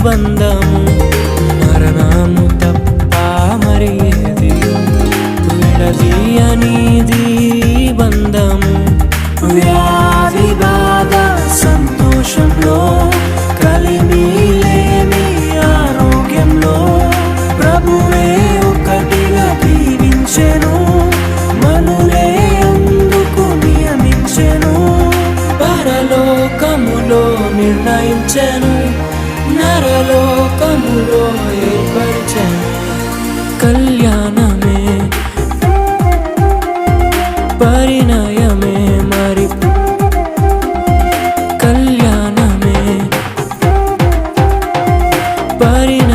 బంధము మరణము తప్ప మరి ఏది విడదీయనిది బంధము వ్యాధి బాధ సంతోషంలో కలిమి లేని ఆరోగ్యంలో ప్రభువే ఒకటిగా దీవించెను మనులే అందుకు నియమించెను పరలోకములో నిర్ణయించెను నరలోకములో ఏర్పరిచెను కళ్యాణమే పరిణయమే మరి కళ్యాణమే పరిణయమే